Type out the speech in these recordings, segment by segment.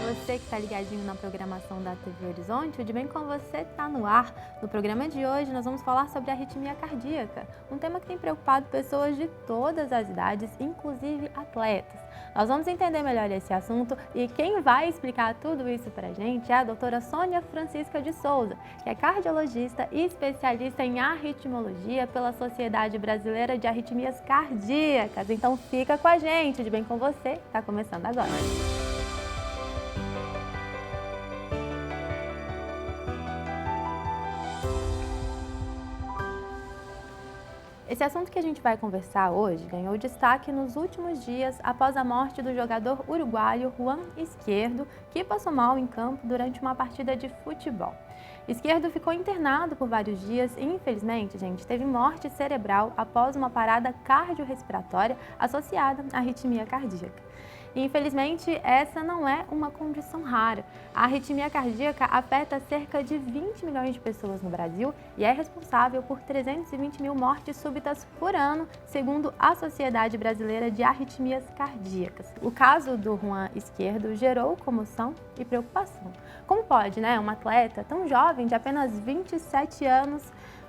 você que está ligadinho na programação da TV Horizonte, o De Bem Com Você está no ar. No programa de hoje nós vamos falar sobre arritmia cardíaca, um tema que tem preocupado pessoas de todas as idades, inclusive atletas. Nós vamos entender melhor esse assunto e quem vai explicar tudo isso para a gente é a doutora Sônia Francisca de Souza, que é cardiologista e especialista em arritmologia pela Sociedade Brasileira de Arritmias Cardíacas. Então fica com a gente, De Bem Com Você, está começando agora. Esse assunto que a gente vai conversar hoje ganhou destaque nos últimos dias após a morte do jogador uruguaio Juan Izquierdo, que passou mal em campo durante uma partida de futebol. Izquierdo ficou internado por vários dias e, infelizmente, teve morte cerebral após uma parada cardiorrespiratória associada à arritmia cardíaca. E, infelizmente, essa não é uma condição rara. A arritmia cardíaca afeta cerca de 20 milhões de pessoas no Brasil e é responsável por 320 mil mortes súbitas por ano, segundo a Sociedade Brasileira de Arritmias Cardíacas. O caso do Juan Izquierdo gerou comoção e preocupação. Como pode, um atleta tão jovem, de apenas 27 anos,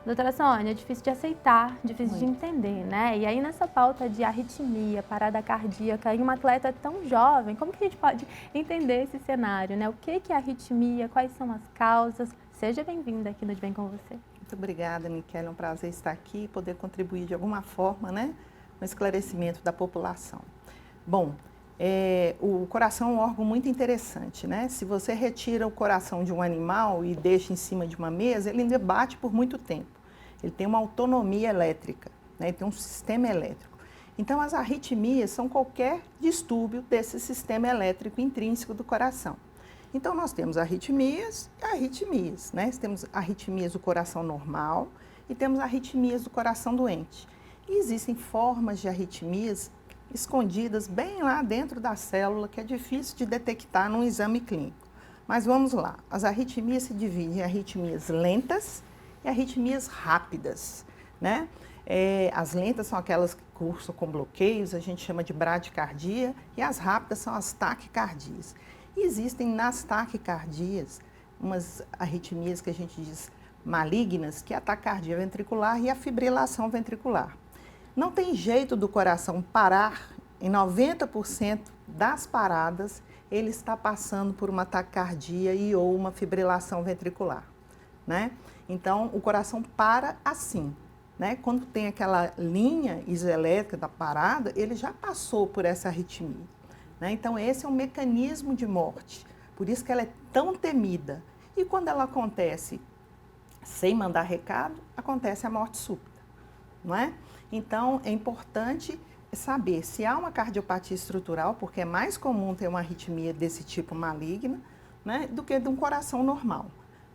doutora Sônia, é difícil de aceitar, difícil de entender, E aí nessa pauta de arritmia, parada cardíaca em um atleta tão jovem, como que a gente pode entender esse cenário, O que é arritmia, quais são as causas? Seja bem-vinda aqui no De Bem Com Você. Muito obrigada, Michele, é um prazer estar aqui e poder contribuir de alguma forma, no esclarecimento da população. Bom, o coração é um órgão muito interessante, Se você retira o coração de um animal e deixa em cima de uma mesa, ele ainda bate por muito tempo. Ele tem uma autonomia elétrica, Ele tem um sistema elétrico. Então, as arritmias são qualquer distúrbio desse sistema elétrico intrínseco do coração. Então, nós temos arritmias e arritmias, Temos arritmias do coração normal e temos arritmias do coração doente. E existem formas de arritmias escondidas bem lá dentro da célula, que é difícil de detectar num exame clínico. Mas vamos lá, as arritmias se dividem em arritmias lentas e arritmias rápidas, As lentas são aquelas que cursam com bloqueios, a gente chama de bradicardia, e as rápidas são as taquicardias. E existem nas taquicardias umas arritmias que a gente diz malignas, que é a taquicardia ventricular e a fibrilação ventricular. Não tem jeito do coração parar, em 90% das paradas, ele está passando por uma taquicardia e ou uma fibrilação ventricular, Então, o coração para assim, Quando tem aquela linha isoelétrica da parada, ele já passou por essa arritmia, Então, esse é um mecanismo de morte, por isso que ela é tão temida. E quando ela acontece sem mandar recado, acontece a morte súbita, Então, é importante saber se há uma cardiopatia estrutural, porque é mais comum ter uma arritmia desse tipo maligna, do que de um coração normal.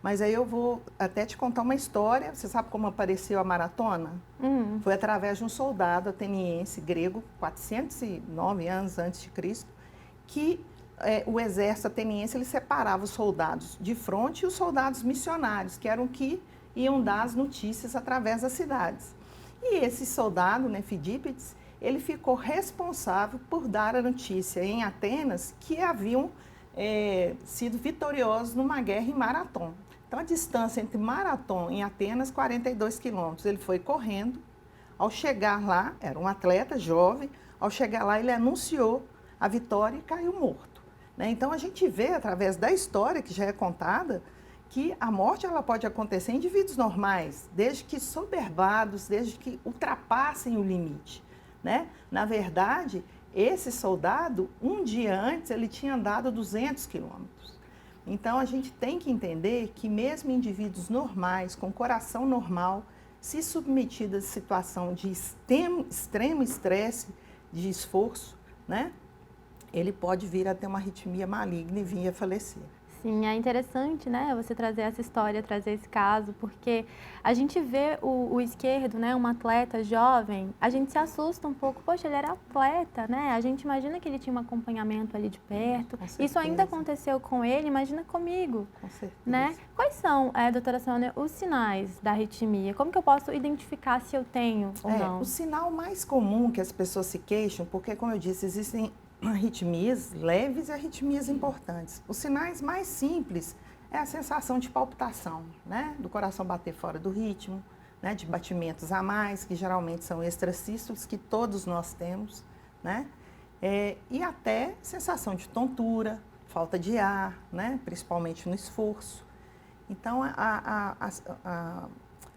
Mas aí eu vou até te contar uma história. Você sabe como apareceu a maratona? Foi através de um soldado ateniense grego, 409 anos antes de Cristo, que o exército ateniense ele separava os soldados de fronte e os soldados missionários, que eram que iam dar as notícias através das cidades. E esse soldado, Fidípides, ele ficou responsável por dar a notícia em Atenas que haviam sido vitoriosos numa guerra em Marathon. Então, a distância entre Marathon e Atenas, 42 quilômetros. Ele foi correndo. Ao chegar lá, era um atleta jovem, ao chegar lá ele anunciou a vitória e caiu morto. Então, a gente vê, através da história que já é contada, que a morte ela pode acontecer em indivíduos normais, desde que soberbados, desde que ultrapassem o limite, Na verdade, esse soldado, um dia antes, ele tinha andado 200 quilômetros. Então, a gente tem que entender que mesmo indivíduos normais, com coração normal, se submetidos a situação de extremo estresse, de esforço, ele pode vir a ter uma arritmia maligna e vir a falecer. Sim, é interessante, você trazer essa história, trazer esse caso, porque a gente vê o Izquierdo, um atleta jovem, a gente se assusta um pouco, poxa, ele era atleta, A gente imagina que ele tinha um acompanhamento ali de perto. Isso ainda aconteceu com ele, imagina comigo. Com certeza. Quais são, doutora Sônia, os sinais da arritmia? Como que eu posso identificar se eu tenho ou não? O sinal mais comum que as pessoas se queixam, porque, como eu disse, existem arritmias leves e arritmias importantes. Os sinais mais simples é a sensação de palpitação, né? Do coração bater fora do ritmo, né? De batimentos a mais, que geralmente são extrasístoles, que todos nós temos, né? E até sensação de tontura, falta de ar, né? Principalmente no esforço. Então,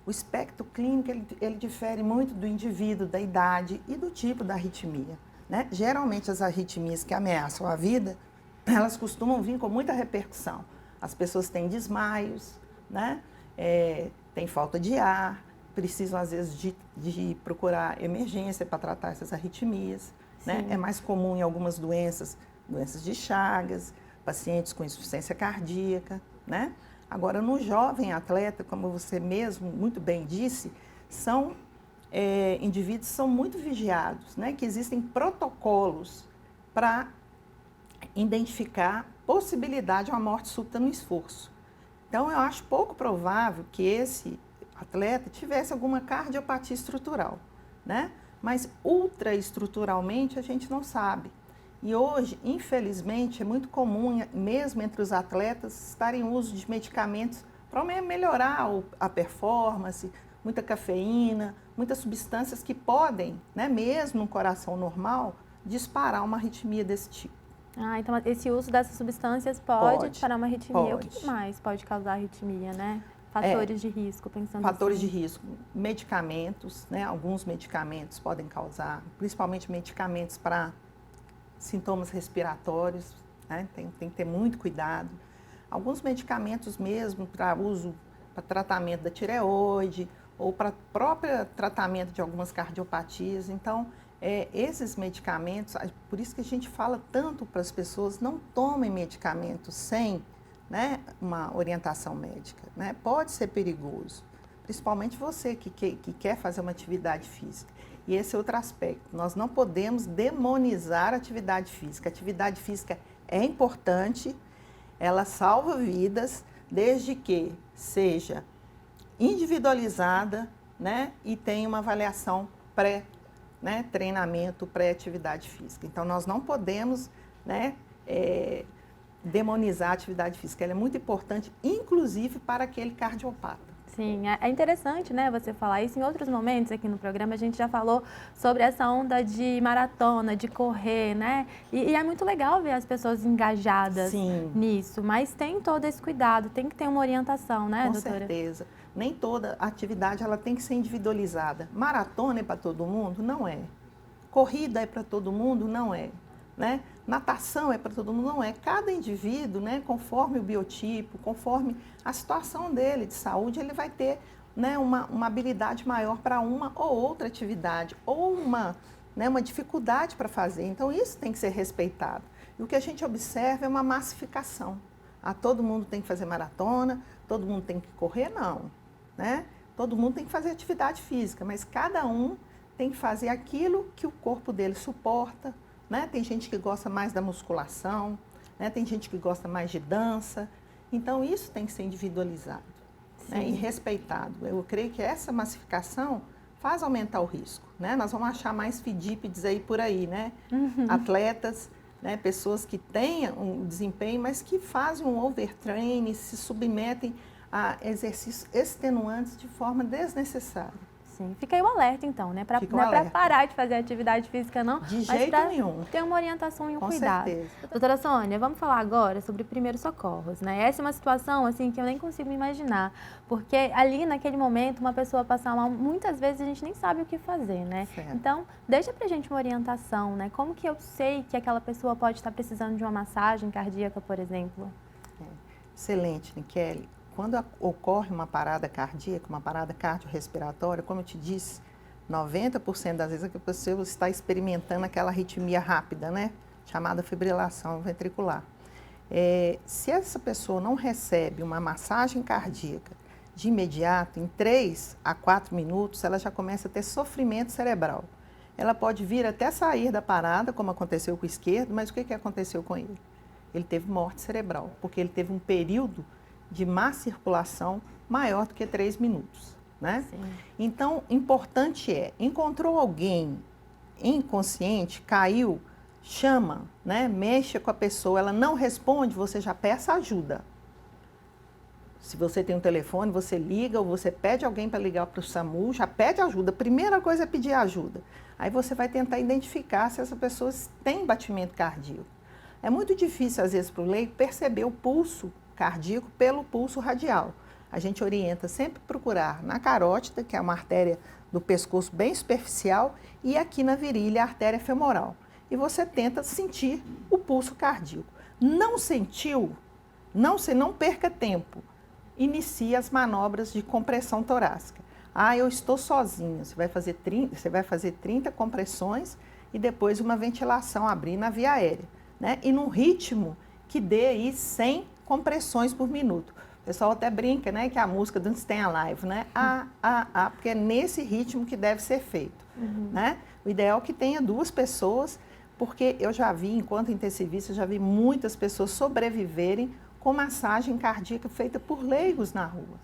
o espectro clínico ele difere muito do indivíduo, da idade e do tipo da arritmia, né? Geralmente, as arritmias que ameaçam a vida, elas costumam vir com muita repercussão. As pessoas têm desmaios, né? Têm falta de ar, precisam, às vezes, de procurar emergência para tratar essas arritmias, né? É mais comum em algumas doenças de Chagas, pacientes com insuficiência cardíaca, né? Agora, no jovem atleta, como você mesmo muito bem disse, são indivíduos que são muito vigiados, né? Que existem protocolos para identificar possibilidade de uma morte súbita no esforço. Então, eu acho pouco provável que esse atleta tivesse alguma cardiopatia estrutural, né? Mas ultraestruturalmente a gente não sabe. E hoje, infelizmente, é muito comum, mesmo entre os atletas, estarem em uso de medicamentos para melhorar a performance, muita cafeína, muitas substâncias que podem, né, mesmo no coração normal, disparar uma arritmia desse tipo. Então esse uso dessas substâncias pode disparar uma arritmia. Pode. O que mais pode causar arritmia, né? Fatores de risco, pensando Fatores assim. de risco, medicamentos, né? Alguns medicamentos podem causar, principalmente medicamentos para sintomas respiratórios, né? Tem que ter muito cuidado. Alguns medicamentos mesmo para uso, para tratamento da tireoide ou para próprio tratamento de algumas cardiopatias. Então, esses medicamentos, por isso que a gente fala tanto para as pessoas, não tomem medicamentos sem, né, uma orientação médica, né? Pode ser perigoso, principalmente você que quer fazer uma atividade física. E esse é outro aspecto, nós não podemos demonizar a atividade física. A atividade física é importante, ela salva vidas, desde que seja individualizada, né, e tenha uma avaliação treinamento pré-atividade física. Então, nós não podemos, né, demonizar a atividade física. Ela é muito importante, inclusive para aquele cardiopata. Sim, é interessante, né, você falar isso. Em outros momentos aqui no programa a gente já falou sobre essa onda de maratona, de correr, né? E é muito legal ver as pessoas engajadas nisso, mas tem todo esse cuidado, tem que ter uma orientação, né, doutora? Com certeza. Nem toda atividade ela tem que ser individualizada. Maratona é para todo mundo? Não é. Corrida é para todo mundo? Não é. Né? Natação é para todo mundo? Não é. Cada indivíduo, né, conforme o biotipo, conforme a situação dele de saúde, ele vai ter, né, uma habilidade maior para uma ou outra atividade, ou uma dificuldade para fazer. Então, isso tem que ser respeitado. E o que a gente observa é uma massificação. Todo mundo tem que fazer maratona, todo mundo tem que correr? Não. Né? Todo mundo tem que fazer atividade física, mas cada um tem que fazer aquilo que o corpo dele suporta, né? Tem gente que gosta mais da musculação, né? Tem gente que gosta mais de dança, então isso tem que ser individualizado, né? E respeitado. Eu creio que essa massificação faz aumentar o risco, né? Nós vamos achar mais fidípedes aí por aí, né? Atletas, né? Pessoas que têm um desempenho, mas que fazem um overtraining, se submetem a exercícios extenuantes de forma desnecessária. Sim, fica aí o alerta então, né? Não é para parar de fazer atividade física não, de jeito nenhum. Ter uma orientação e um cuidado. Com certeza. Doutora Sônia, vamos falar agora sobre primeiros socorros, né? Essa é uma situação assim que eu nem consigo imaginar, porque ali naquele momento uma pessoa passar mal, muitas vezes a gente nem sabe o que fazer, né? Certo. Então, deixa pra gente uma orientação, né? Como que eu sei que aquela pessoa pode estar precisando de uma massagem cardíaca, por exemplo? Excelente, Niquele. Quando ocorre uma parada cardíaca, uma parada cardiorrespiratória, como eu te disse, 90% das vezes a pessoa está experimentando aquela arritmia rápida, né? Chamada fibrilação ventricular. Se essa pessoa não recebe uma massagem cardíaca de imediato, em 3 a 4 minutos, ela já começa a ter sofrimento cerebral. Ela pode vir até sair da parada, como aconteceu com o esquerdo, mas o que aconteceu com ele? Ele teve morte cerebral, porque ele teve um período de má circulação maior do que 3 minutos, né? Sim. Então, importante encontrou alguém inconsciente, caiu, chama, né? Mexa com a pessoa, ela não responde, você já peça ajuda. Se você tem um telefone, você liga ou você pede alguém para ligar para o SAMU, já pede ajuda. A primeira coisa é pedir ajuda. Aí você vai tentar identificar se essa pessoa tem batimento cardíaco. É muito difícil, às vezes, para o leigo perceber o pulso cardíaco pelo pulso radial. A gente orienta sempre procurar na carótida, que é uma artéria do pescoço bem superficial, e aqui na virilha, a artéria femoral. E você tenta sentir o pulso cardíaco. Não sentiu? Não perca tempo. Inicie as manobras de compressão torácica. Eu estou sozinha. Você vai fazer 30 compressões e depois uma ventilação, abrir na via aérea, né? E num ritmo que dê aí 100 compressões por minuto. O pessoal até brinca, né, que a música do Stay Alive, né? Porque é nesse ritmo que deve ser feito, né? O ideal é que tenha 2 pessoas, porque eu já vi, enquanto intensivista, já vi muitas pessoas sobreviverem com massagem cardíaca feita por leigos na rua.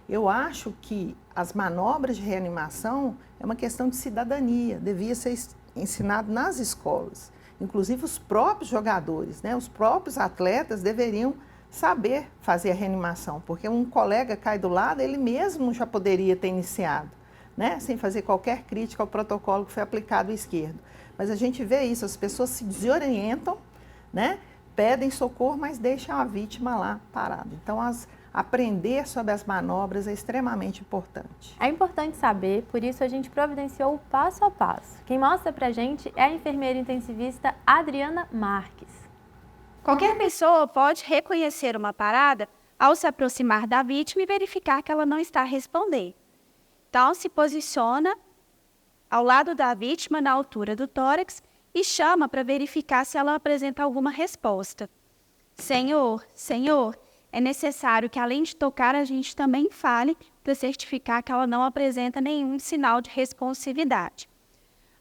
Eu acho que as manobras de reanimação é uma questão de cidadania, devia ser ensinado nas escolas. Inclusive os próprios jogadores, né, os próprios atletas deveriam saber fazer a reanimação, porque um colega cai do lado, ele mesmo já poderia ter iniciado, né, sem fazer qualquer crítica ao protocolo que foi aplicado à esquerda. Mas a gente vê isso, as pessoas se desorientam, né? Pedem socorro, mas deixam a vítima lá parada. Então, aprender sobre as manobras é extremamente importante. É importante saber, por isso a gente providenciou o passo a passo. Quem mostra pra gente é a enfermeira intensivista Adriana Marques. Qualquer pessoa pode reconhecer uma parada ao se aproximar da vítima e verificar que ela não está respondendo. Então, se posiciona ao lado da vítima, na altura do tórax, e chama para verificar se ela apresenta alguma resposta. Senhor, é necessário que, além de tocar, a gente também fale para certificar que ela não apresenta nenhum sinal de responsividade.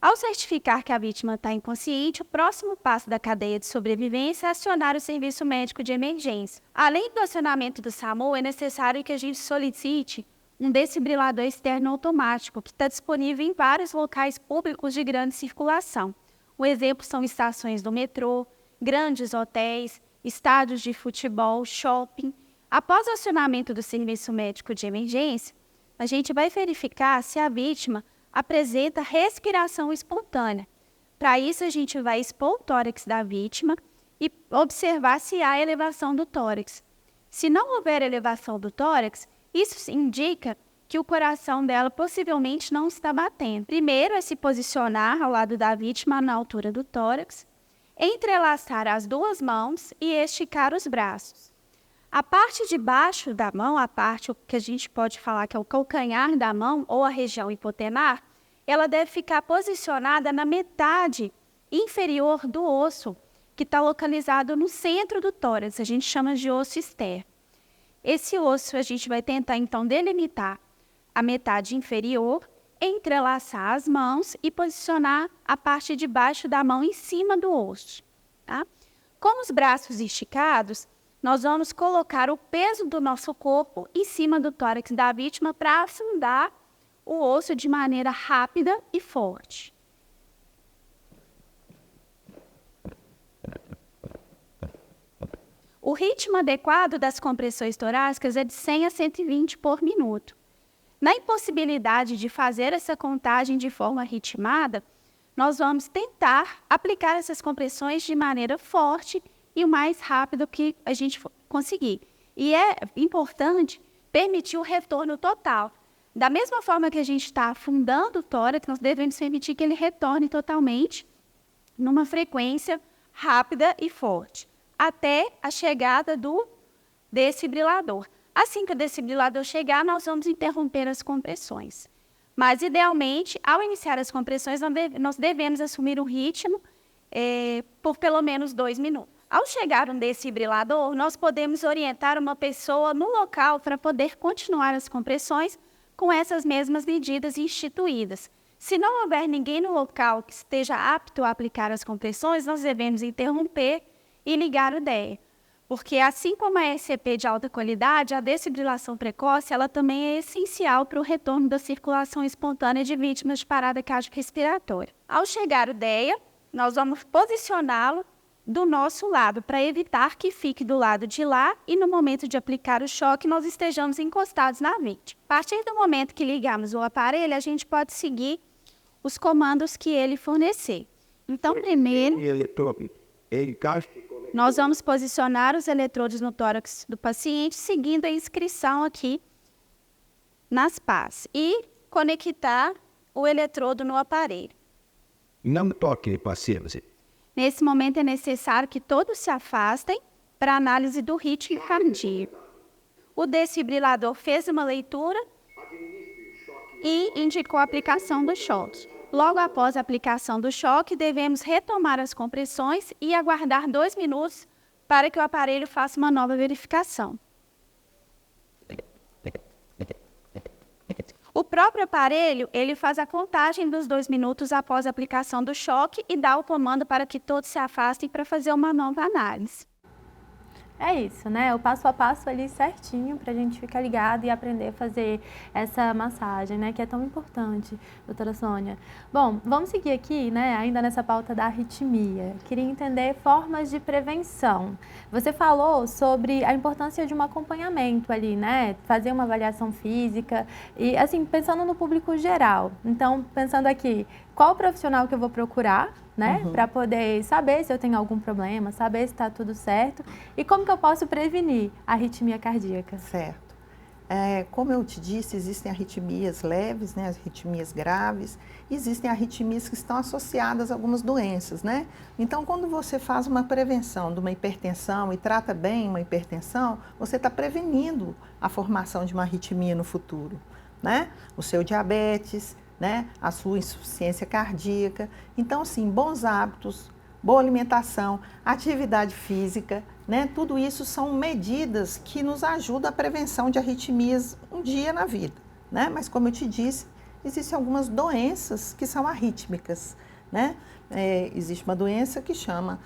Ao certificar que a vítima está inconsciente, o próximo passo da cadeia de sobrevivência é acionar o serviço médico de emergência. Além do acionamento do SAMU, é necessário que a gente solicite um desfibrilador externo automático, que está disponível em vários locais públicos de grande circulação. O exemplo são estações do metrô, grandes hotéis, estádios de futebol, shopping. Após o acionamento do serviço médico de emergência, a gente vai verificar se a vítima apresenta respiração espontânea. Para isso, a gente vai expor o tórax da vítima e observar se há elevação do tórax. Se não houver elevação do tórax, isso indica que o coração dela possivelmente não está batendo. Primeiro é se posicionar ao lado da vítima na altura do tórax, entrelaçar as 2 mãos e esticar os braços. A parte de baixo da mão, a parte que a gente pode falar que é o calcanhar da mão ou a região hipotenar, ela deve ficar posicionada na metade inferior do osso, que está localizado no centro do tórax, a gente chama de osso externo. Esse osso a gente vai tentar então delimitar a metade inferior, entrelaçar as mãos e posicionar a parte de baixo da mão em cima do osso. Tá? Com os braços esticados, nós vamos colocar o peso do nosso corpo em cima do tórax da vítima para afundar o osso de maneira rápida e forte. O ritmo adequado das compressões torácicas é de 100 a 120 por minuto. Na impossibilidade de fazer essa contagem de forma ritmada, nós vamos tentar aplicar essas compressões de maneira forte e o mais rápido que a gente conseguir. E é importante permitir o retorno total. Da mesma forma que a gente está afundando o tórax, nós devemos permitir que ele retorne totalmente numa frequência rápida e forte, até a chegada do desfibrilador. Assim que o desfibrilador chegar, nós vamos interromper as compressões. Mas, idealmente, ao iniciar as compressões, nós devemos assumir o ritmo por pelo menos 2 minutos. Ao chegar um desfibrilador, nós podemos orientar uma pessoa no local para poder continuar as compressões com essas mesmas medidas instituídas. Se não houver ninguém no local que esteja apto a aplicar as compressões, nós devemos interromper e ligar o DEA. Porque, assim como a SCP de alta qualidade, a desfibrilação precoce ela também é essencial para o retorno da circulação espontânea de vítimas de parada cardiorrespiratória. Ao chegar o DEA, nós vamos posicioná-lo do nosso lado, para evitar que fique do lado de lá e no momento de aplicar o choque, nós estejamos encostados na vítima. A partir do momento que ligamos o aparelho, a gente pode seguir os comandos que ele fornecer. Então, primeiro, nós vamos posicionar os eletrodos no tórax do paciente, seguindo a inscrição aqui nas pás, e conectar o eletrodo no aparelho. Não toque, paciente. Nesse momento é necessário que todos se afastem para análise do ritmo cardíaco. O desfibrilador fez uma leitura e indicou a aplicação do choque. Logo após a aplicação do choque, devemos retomar as compressões e aguardar 2 minutos para que o aparelho faça uma nova verificação. O próprio aparelho, ele faz a contagem dos 2 minutos após a aplicação do choque e dá o comando para que todos se afastem para fazer uma nova análise. É isso, né? O passo a passo ali certinho para a gente ficar ligado e aprender a fazer essa massagem, né? Que é tão importante, doutora Sônia. Bom, vamos seguir aqui, né? Ainda nessa pauta da arritmia. Queria entender formas de prevenção. Você falou sobre a importância de um acompanhamento ali, né? Fazer uma avaliação física e, assim, pensando no público geral. Então, pensando aqui, qual profissional que eu vou procurar, né? Para poder saber se eu tenho algum problema, saber se está tudo certo e como que eu posso prevenir a arritmia cardíaca. Certo. Como eu te disse, existem arritmias leves, né? As arritmias graves, existem arritmias que estão associadas a algumas doenças, né? Então, quando você faz uma prevenção de uma hipertensão e trata bem uma hipertensão, você está prevenindo a formação de uma arritmia no futuro, né? O seu diabetes, né? A sua insuficiência cardíaca. Então, assim, bons hábitos, boa alimentação, atividade física, né? Tudo isso são medidas que nos ajudam à prevenção de arritmias um dia na vida, né? Mas, como eu te disse, existem algumas doenças que são arrítmicas, né? Existe uma doença que chama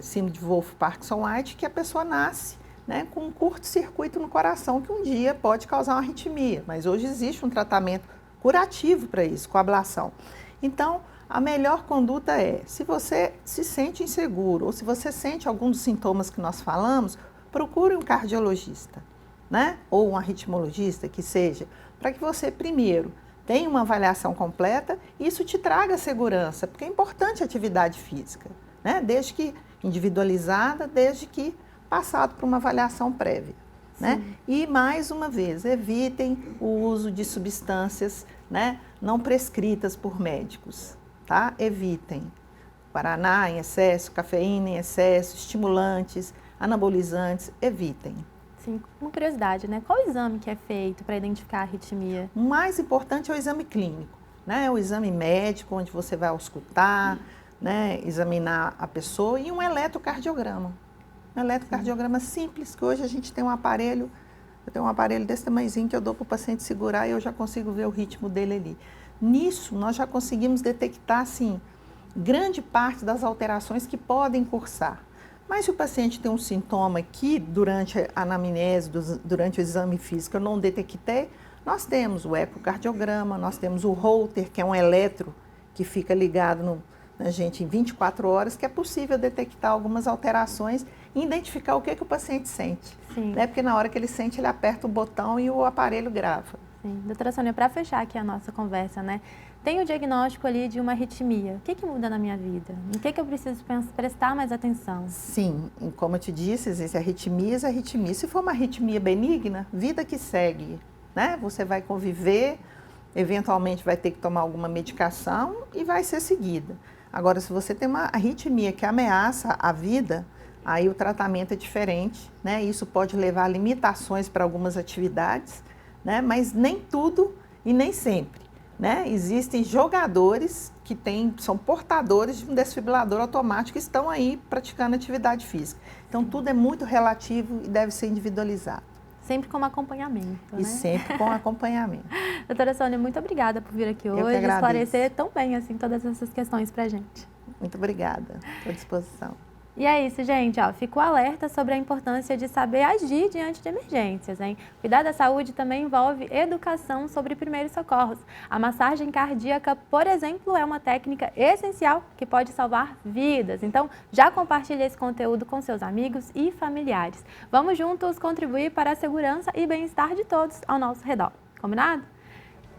síndrome de Wolff-Parkinson-White, que a pessoa nasce, né, com um curto-circuito no coração que um dia pode causar uma arritmia, mas hoje existe um tratamento curativo para isso, com ablação. Então, a melhor conduta é, se você se sente inseguro ou se você sente algum dos sintomas que nós falamos, procure um cardiologista, né? Ou um arritmologista, que seja, para que você primeiro tenha uma avaliação completa e isso te traga segurança, porque é importante a atividade física, né? Desde que individualizada, desde que passado por uma avaliação prévia. Né? E, mais uma vez, evitem o uso de substâncias, né, não prescritas por médicos. Tá? Evitem guaraná em excesso, cafeína em excesso, estimulantes, anabolizantes, evitem. Sim, uma curiosidade, né? Qual o exame que é feito para identificar a arritmia? O mais importante é o exame clínico, né? O exame médico, onde você vai auscultar, né, examinar a pessoa, e um eletrocardiograma. Um eletrocardiograma simples, que hoje a gente tem um aparelho, eu tenho um aparelho desse tamanhozinho que eu dou para o paciente segurar e eu já consigo ver o ritmo dele ali. Nisso, nós já conseguimos detectar, assim, grande parte das alterações que podem cursar. Mas se o paciente tem um sintoma que, durante a anamnese, durante o exame físico, eu não detectei, nós temos o ecocardiograma, nós temos o Holter, que é um eletro que fica ligado na gente em 24 horas, que é possível detectar algumas alterações e identificar o que o paciente sente. Sim. Né? Porque na hora que ele sente, ele aperta o botão e o aparelho grava. Sim. Doutora Sônia, para fechar aqui a nossa conversa, né? Tem o diagnóstico ali de uma arritmia. O que muda na minha vida? Em que eu preciso prestar mais atenção? Sim, como eu te disse, existem arritmias. Se for uma arritmia benigna, vida que segue, né? Você vai conviver, eventualmente vai ter que tomar alguma medicação e vai ser seguida. Agora, se você tem uma arritmia que ameaça a vida, aí o tratamento é diferente, né? Isso pode levar a limitações para algumas atividades, né? Mas nem tudo e nem sempre, né? Existem jogadores que são portadores de um desfibrilador automático e estão aí praticando atividade física. Então, tudo é muito relativo e deve ser individualizado. Sempre com acompanhamento, E né? sempre com acompanhamento. Doutora Sônia, muito obrigada por vir aqui hoje e esclarecer tão bem assim, todas essas questões para a gente. Muito obrigada, estou à disposição. E é isso, gente. Fico alerta sobre a importância de saber agir diante de emergências, hein? Cuidar da saúde também envolve educação sobre primeiros socorros. A massagem cardíaca, por exemplo, é uma técnica essencial que pode salvar vidas. Então, já compartilhe esse conteúdo com seus amigos e familiares. Vamos juntos contribuir para a segurança e bem-estar de todos ao nosso redor. Combinado?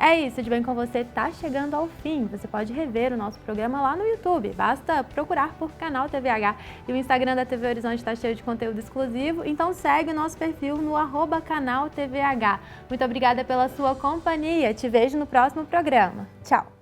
É isso, De Bem Com Você está chegando ao fim. Você pode rever o nosso programa lá no YouTube. Basta procurar por Canal TVH. E o Instagram da TV Horizonte está cheio de conteúdo exclusivo, então segue o nosso perfil no @canaltvh. Muito obrigada pela sua companhia. Te vejo no próximo programa. Tchau!